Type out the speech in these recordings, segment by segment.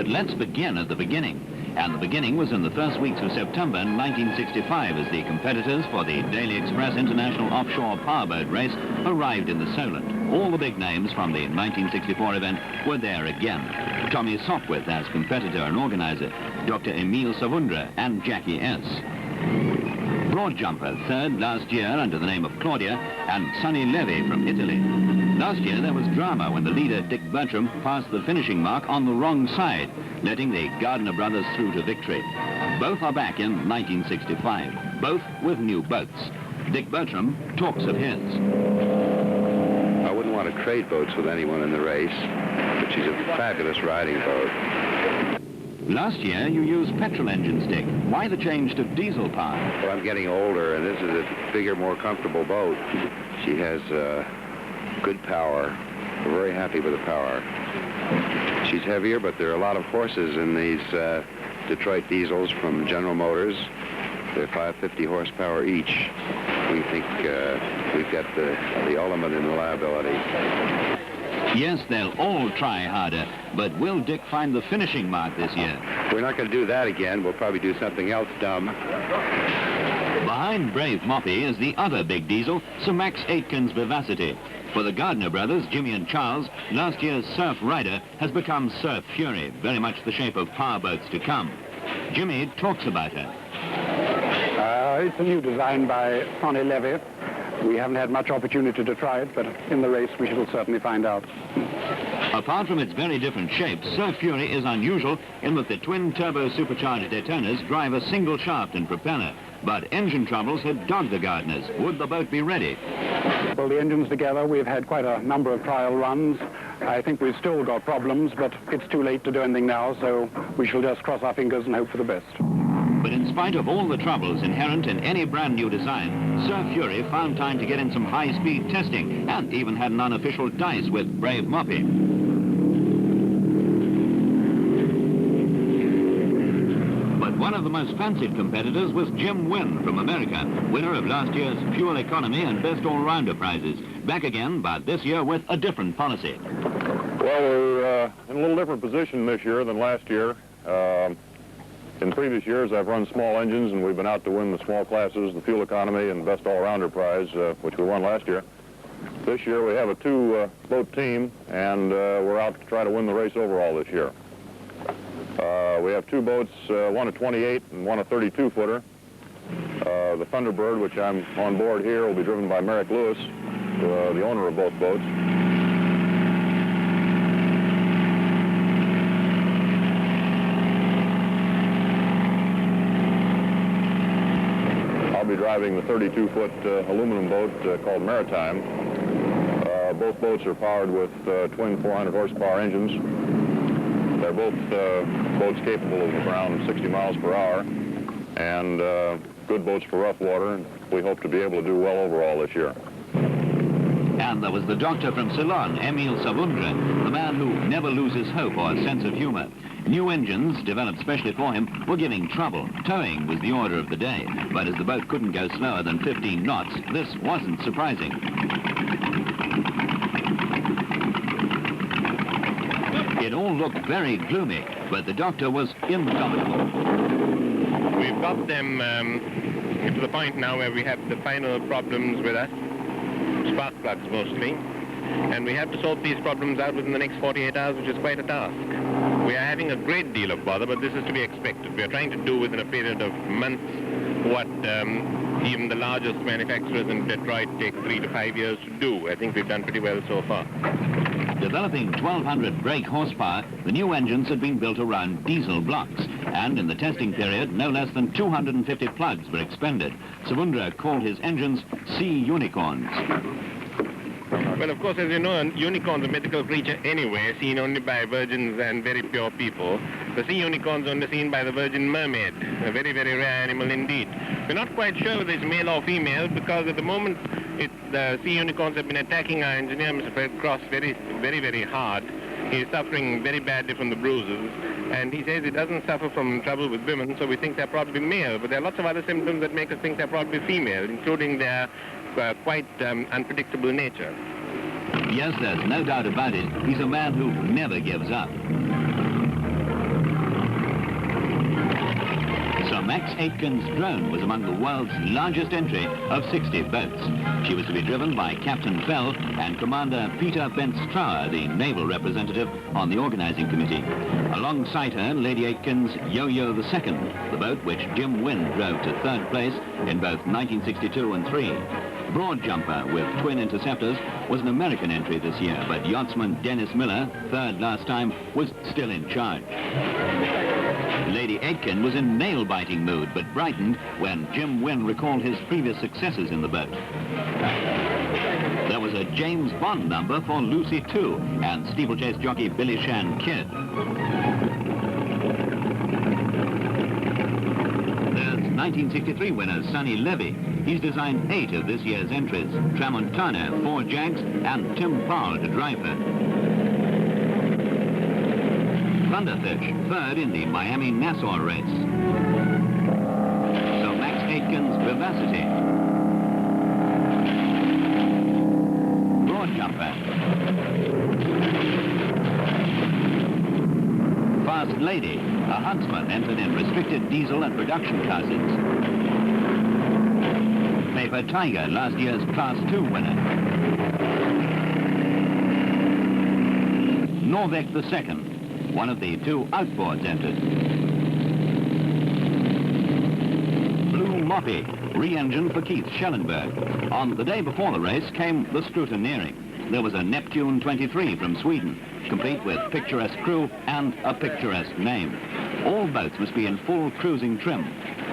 But let's begin at the beginning. And the beginning was in the first weeks of September 1965 as the competitors for the Daily Express International Offshore Powerboat race arrived in the Solent. All the big names from the 1964 event were there again. Tommy Sopwith as competitor and organizer, Dr. Emil Savundra and Jackie S. Broadjumper third last year under the name of Claudia, and Sonny Levy from Italy. Last year there was drama when the leader, Dick Bertram, passed the finishing mark on the wrong side, letting the Gardner brothers through to victory. Both are back in 1965, both with new boats. Dick Bertram talks of his. I wouldn't want to trade boats with anyone in the race, but she's a fabulous riding boat. Last year you used petrol engines, Dick. Why the change to diesel power? Well, I'm getting older, and this is a bigger, more comfortable boat. She has good power. We're very happy with the power. She's heavier, but there are a lot of horses in these Detroit diesels from General Motors. They're 550 horsepower each. We think we've got the ultimate in reliability. Yes, they'll all try harder, but will Dick find the finishing mark this year? We're not going to do that again. We'll probably do something else dumb. Behind Brave Moppy is the other big diesel, Sir Max Aitken's Vivacity. For the Gardner brothers, Jimmy and Charles, last year's Surf Rider has become Surf Fury, very much the shape of powerboats to come. Jimmy talks about her. It's a new design by Sonny Levy. We haven't had much opportunity to try it, but in the race we shall certainly find out. Apart from its very different shape, Surf Fury is unusual in that the twin-turbo supercharged Daytonas drive a single shaft and propeller. But engine troubles had dogged the Gardners. Would the boat be ready? Well, the engine's together. We've had quite a number of trial runs. I think we've still got problems, but it's too late to do anything now, so we shall just cross our fingers and hope for the best. But in spite of all the troubles inherent in any brand new design, Surf Fury found time to get in some high-speed testing and even had an unofficial dice with Brave Moppy. But one of the most fancied competitors was Jim Wynn from America, winner of last year's Fuel Economy and Best All-Rounder prizes. Back again, but this year with a different policy. Well, we're in a little different position this year than last year. In previous years, I've run small engines, and we've been out to win the small classes, the Fuel Economy and Best All-Rounder prize, which we won last year. This year, we have a two-boat team, and we're out to try to win the race overall this year. We have two boats, one a 28 and one a 32-footer. The Thunderbird, which I'm on board here, will be driven by Merrick Lewis, the owner of both boats. I'll be driving the 32-foot aluminum boat called Maritime. Both boats are powered with twin 400-horsepower engines. They're both boats capable of around 60 miles per hour, and good boats for rough water, and we hope to be able to do well overall this year. And there was the doctor from Ceylon, Emil Savundra, the man who never loses hope or sense of humor. New engines, developed specially for him, were giving trouble. Towing was the order of the day, but as the boat couldn't go slower than 15 knots, this wasn't surprising. It all looked very gloomy, but the doctor was indomitable. We've got them to the point now where we have the final problems with us, spark plugs mostly, and we have to sort these problems out within the next 48 hours, which is quite a task. We are having a great deal of bother, but this is to be expected. We are trying to do within a period of months what even the largest manufacturers in Detroit take 3 to 5 years to do. I think we've done pretty well so far. Developing 1,200 brake horsepower, the new engines had been built around diesel blocks, and in the testing period, no less than 250 plugs were expended. Savundra called his engines sea unicorns. Well, of course, as you know, a unicorn's a mythical creature anyway, seen only by virgins and very pure people. The sea unicorn's only seen by the virgin mermaid, a very, very rare animal indeed. We're not quite sure whether it's male or female, because at the moment the sea unicorns have been attacking our engineer, Mr. Fred Cross, very, very, very hard. He's suffering very badly from the bruises, and he says he doesn't suffer from trouble with women, so we think they're probably male. But there are lots of other symptoms that make us think they're probably female, including their quite unpredictable nature. Yes, there's no doubt about it. He's a man who never gives up. Sir Max Aitken's drone was among the world's largest entry of 60 boats. She was to be driven by Captain Fell and Commander Peter Bentstrauer, the naval representative on the organizing committee. Alongside her, Lady Aitken's Yo-Yo II, the boat which Jim Wynne drove to third place in both 1962 and 3. Broad Jumper with twin interceptors was an American entry this year, but yachtsman Dennis Miller, third last time, was still in charge. Lady Aitken was in nail-biting mood, but brightened when Jim Wynne recalled his previous successes in the boat. There was a James Bond number for Lucy too, and steeplechase jockey Billy Shan Kidd. There's 1963 winner Sonny Levy. He's designed 8 of this year's entries. Tramontana, 4 Jags, and Tim Powell to drive her. Thunderfish, third in the Miami-Nassau race. So Max Aitken's Vivacity. Broad Jumper. Fast Lady, a huntsman entered in restricted diesel and production classes. Paper Tiger, last year's Class 2 winner. Norvik II. One of the 2 outboards entered. Blue Moppy, re-engined for Keith Schellenberg. On the day before the race came the scrutineering. There was a Neptune 23 from Sweden, complete with picturesque crew and a picturesque name. All boats must be in full cruising trim.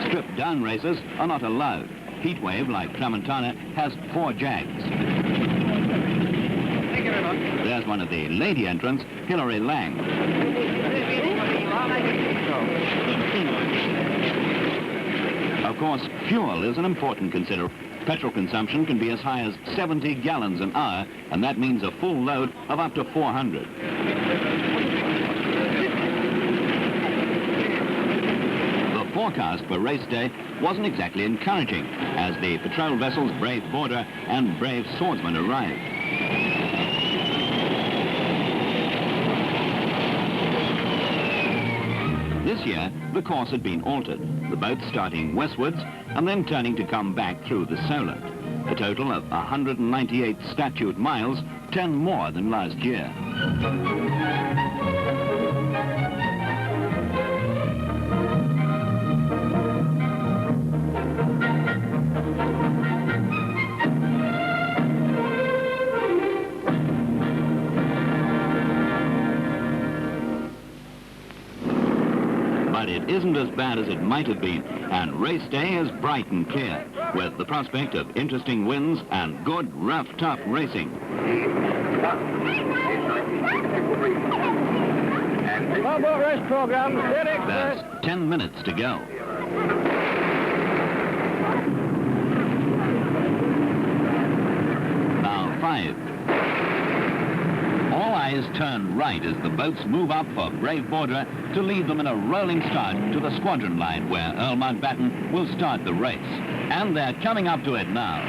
Stripped-down races are not allowed. Heatwave, like Tramontana, has 4 Jags. There's one of the lady entrants, Hilary Lang. Of course, fuel is an important consideration. Petrol consumption can be as high as 70 gallons an hour, and that means a full load of up to 400. The forecast for race day wasn't exactly encouraging, as the patrol vessels Brave Border and Brave Swordsman arrived. This year, the course had been altered, the boat starting westwards and then turning to come back through the Solent. A total of 198 statute miles, 10 more than last year. But it isn't as bad as it might have been, and race day is bright and clear, with the prospect of interesting winds and good, rough, tough racing. Powerboat race program, There's 10 minutes to go. Now 5. All eyes turn right as the boats move up for Brave Border to lead them in a rolling start to the squadron line where Earl Mountbatten will start the race. And they're coming up to it now.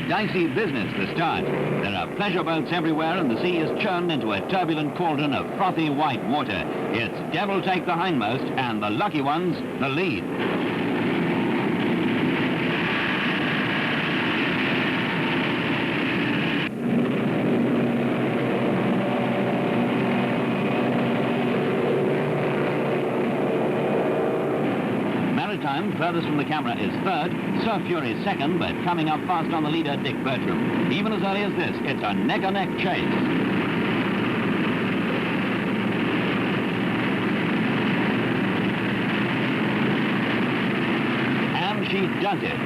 Dicey business to start. There are pleasure boats everywhere and the sea is churned into a turbulent cauldron of frothy white water. It's devil take the hindmost and the lucky ones the lead. Maritime, furthest from the camera, is third. Sir Fury second, but coming up fast on the leader, Dick Bertram. Even as early as this, it's a neck-and-neck chase. And she does it.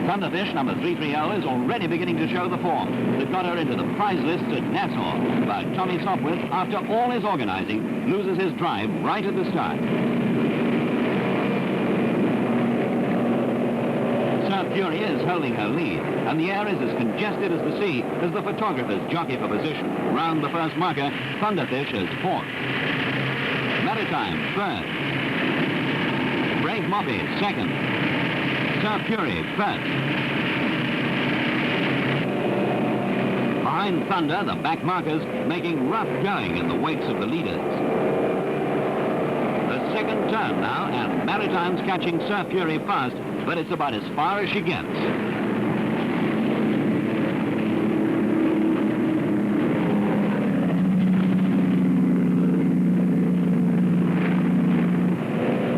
Thunderfish, number 330, is already beginning to show the form that got her into the prize list at Nassau. But Tommy Sopwith, after all his organizing, loses his drive right at the start. Fury is holding her lead, and the air is as congested as the sea as the photographers jockey for position. Round the first marker, Thunderfish is fourth. Maritime, third. Brave Moppy, second. Sir Fury, first. Behind Thunder, the back markers making rough going in the wakes of the leaders. The second turn now, and Maritime's catching Sir Fury fast, but it's about as far as she gets.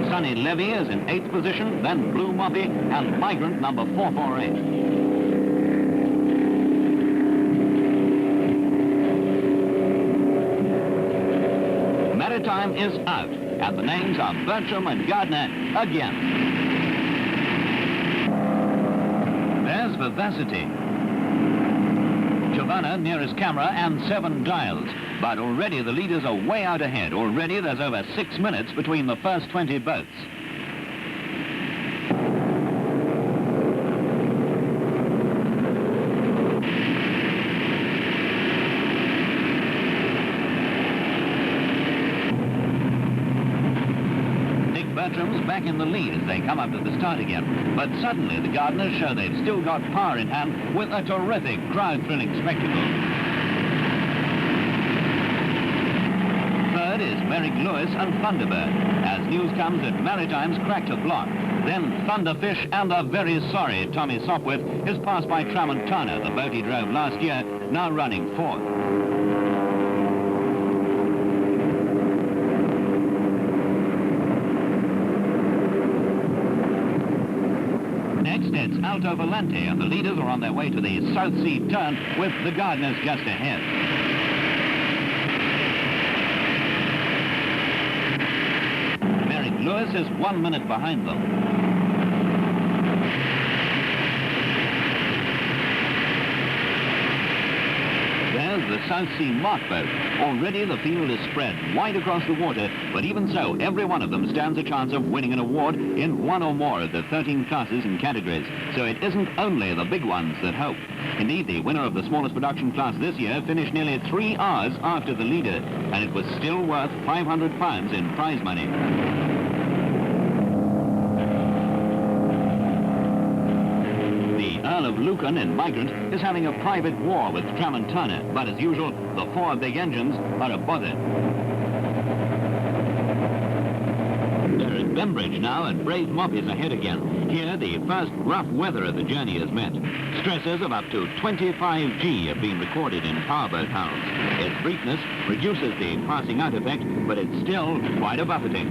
Sunny Levy is in 8th position, then Blue Moppy and Migrant number 448. Maritime is out, and the names are Bertram and Gardner again. There's Vivacity. Giovanna nearest camera and 7 dials, but already the leaders are way out ahead. Already there's over 6 minutes between the first 20 boats. Bertram's back in the lead as they come up to the start again. But suddenly the Gardeners show they've still got power in hand with a terrific crowd-thrilling spectacle. Third is Merrick Lewis and Thunderbird, as news comes that Maritime's cracked a block. Then Thunderfish and a very sorry Tommy Sopwith is passed by Tramontana, the boat he drove last year, now running fourth. Next, it's Alto Valente, and the leaders are on their way to the South Sea turn with the Gardeners just ahead. Merrick Lewis is 1 minute behind them. There's the South Sea Mark boat. Already the field is spread wide across the water, but even so, every one of them stands a chance of winning an award in one or more of the 13 classes and categories. So it isn't only the big ones that hope. Indeed, the winner of the smallest production class this year finished nearly 3 hours after the leader, and it was still worth £500 in prize money. Earl of Lucan in Migrant is having a private war with Tramontana, but as usual, the 4 big engines are a bother. They're at Bembridge now, and Brave Mop is ahead again. Here, the first rough weather of the journey is met. Stresses of up to 25 G have been recorded in Powerboat hulls. Its briefness reduces the passing out effect, but it's still quite a buffeting.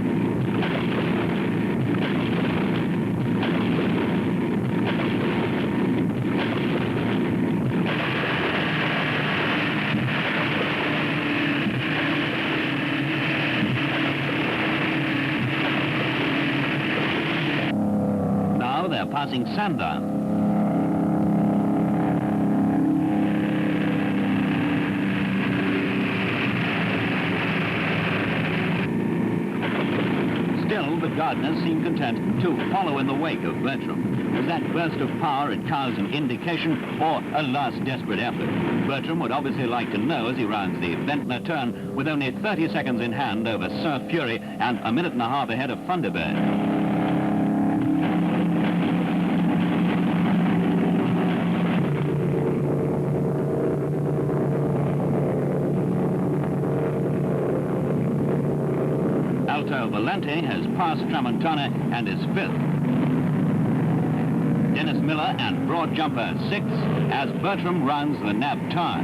They're passing Sandown. Still, the Gardeners seem content to follow in the wake of Bertram. Was that burst of power at Cowes an indication or a last desperate effort? Bertram would obviously like to know as he rounds the Ventnor turn with only 30 seconds in hand over Sir Fury and a minute and a half ahead of Thunderbird. Alto Valente has passed Tramontana and is 5th. Dennis Miller and Broad Jumper 6th as Bertram rounds the Nab Tower.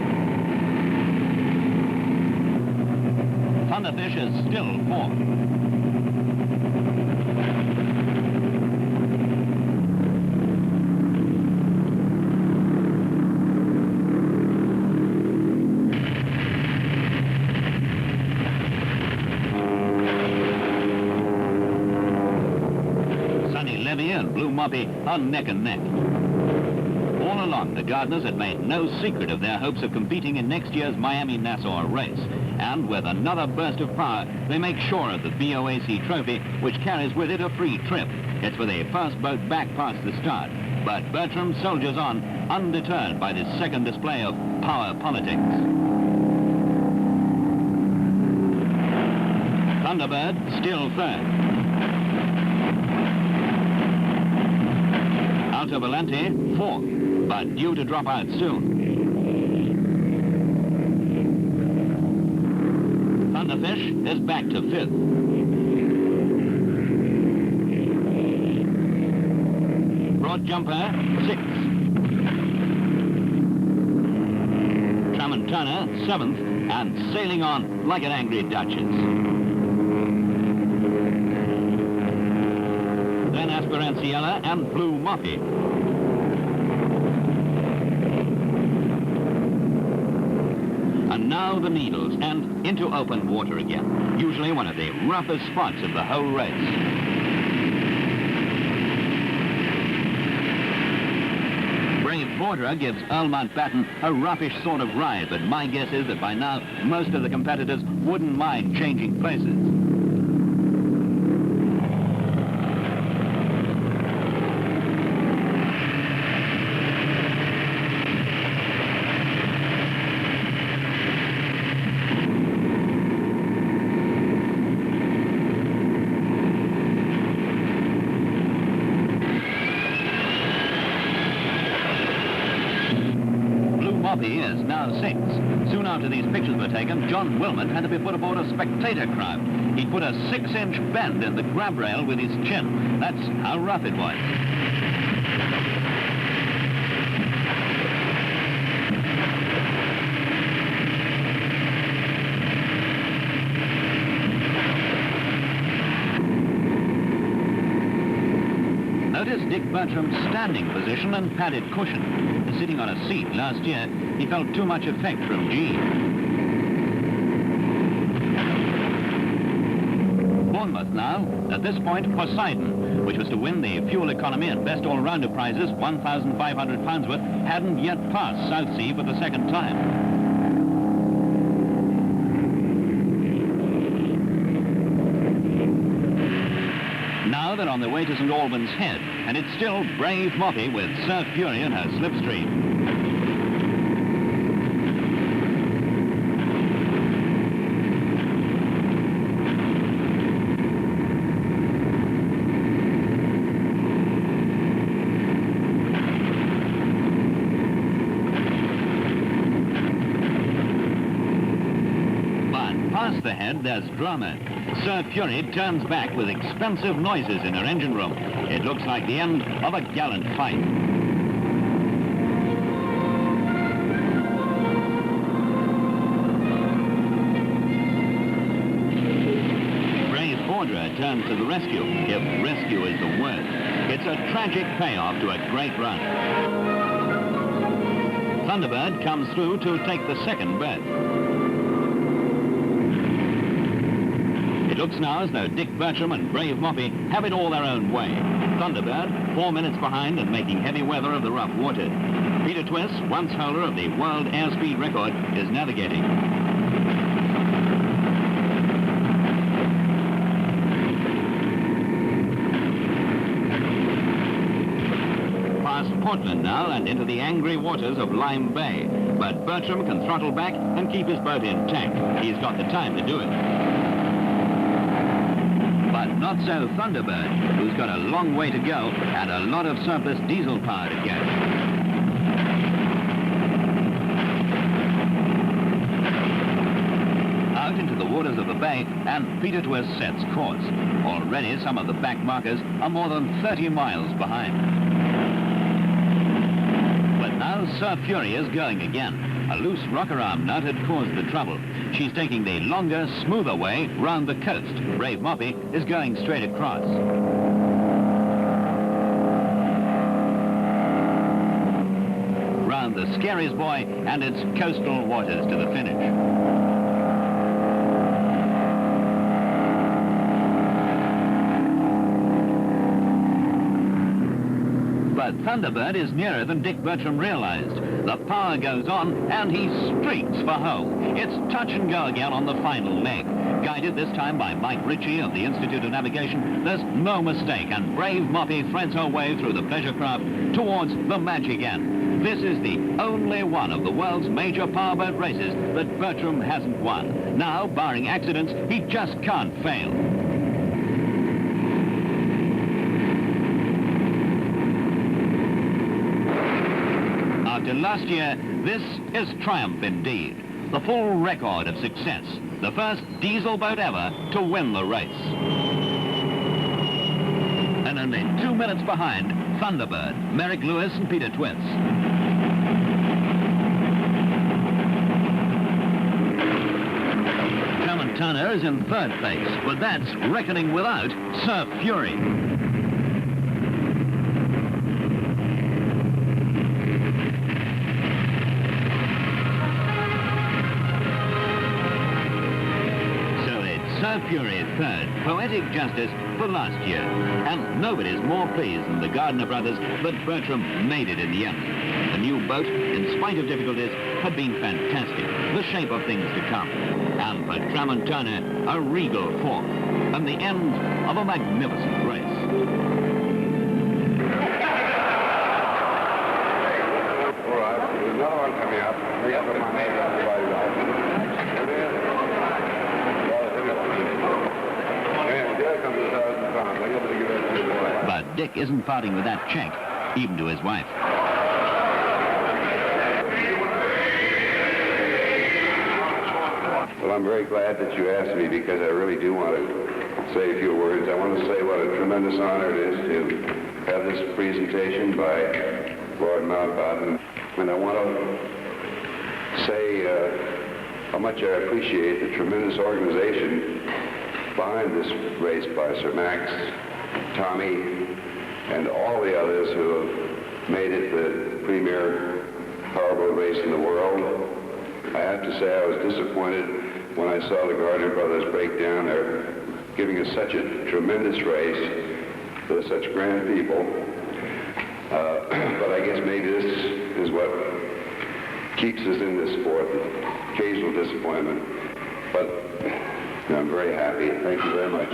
Thunderfish is still 4th. And Blue Moppy are neck and neck. All along, the Gardeners had made no secret of their hopes of competing in next year's Miami-Nassau race. And with another burst of power, they make sure of the BOAC trophy, which carries with it a free trip. It's for the first boat back past the start. But Bertram soldiers on, undeterred by this second display of power politics. Thunderbird still third. Alto Volante fourth, but due to drop out soon. Thunderfish is back to fifth. Broad Jumper sixth. Tramontana seventh, and sailing on like an angry duchess. Then Esperanciella and Blue Moppy. And now the Needles, and into open water again, usually one of the roughest spots of the whole race. Brave Borderer gives Earl Mountbatten a roughish sort of ride, but my guess is that by now most of the competitors wouldn't mind changing places. Is now sixth. Soon after these pictures were taken, John Wilmot had to be put aboard a spectator crowd. He put a 6-inch bend in the grab rail with his chin. That's how rough it was. Notice Dick Bertram's standing position and padded cushion. Sitting on a seat last year, he felt too much effect from G. Bournemouth now, at this point, Poseidon, which was to win the fuel economy and best all-rounder prizes, £1,500 worth, hadn't yet passed Southsea for the second time. Now they're on their way to St. Albans Head, and it's still Brave Moppy with Surf Fury in her slipstream. But past the head, there's drama. Surf Fury turns back with expensive noises in her engine room. It looks like the end of a gallant fight. Brave Borderer turns to the rescue, if rescue is the word. It's a tragic payoff to a great run. Thunderbird comes through to take the second berth. It looks now as though Dick Bertram and Brave Moppy have it all their own way. Thunderbird, 4 minutes behind and making heavy weather of the rough water. Peter Twist, once holder of the world airspeed record, is navigating. Past Portland now and into the angry waters of Lime Bay. But Bertram can throttle back and keep his boat intact. He's got the time to do it. But not so Thunderbird, who's got a long way to go and a lot of surplus diesel power to get. Out into the waters of the bay, and Peter Twist sets course. Already some of the back markers are more than 30 miles behind. But now Surf Fury is going again. A loose rocker arm nut had caused the trouble. She's taking the longer, smoother way round the coast. Brave Moppy is going straight across. Round the Scaries Buoy and its coastal waters to the finish. But Thunderbird is nearer than Dick Bertram realized. The power goes on, and he streaks for home. It's touch and go again on the final leg. Guided this time by Mike Ritchie of the Institute of Navigation, there's no mistake, and brave Moppy threads her way through the pleasure craft towards the magic end. This is the only one of the world's major powerboat races that Bertram hasn't won. Now, barring accidents, he just can't fail. After last year, this is triumph indeed. The full record of success. The first diesel boat ever to win the race. And only 2 minutes behind, Thunderbird, Merrick Lewis and Peter Twits. Tramontana is in third place, but that's reckoning without Surf Fury. Surf Fury is third, poetic justice for last year. And nobody's more pleased than the Gardner brothers that Bertram made it in the end. The new boat, in spite of difficulties, had been fantastic, the shape of things to come. And for Tramontana, a regal fourth, and the end of a magnificent race. All right, there's another one coming up. But Dick isn't parting with that check, even to his wife. Well, I'm very glad that you asked me because I really do want to say a few words. I want to say what a tremendous honor it is to have this presentation by Lord Mountbatten. And I want to say how much I appreciate the tremendous organization behind this race by Sir Max, Tommy, and all the others who have made it the premier powerboat race in the world. I have to say I was disappointed when I saw the Gardner brothers break down. They're giving us such a tremendous race with such grand people. But I guess maybe this is what keeps us in this sport, occasional disappointment. But I'm very happy. Thank you very much.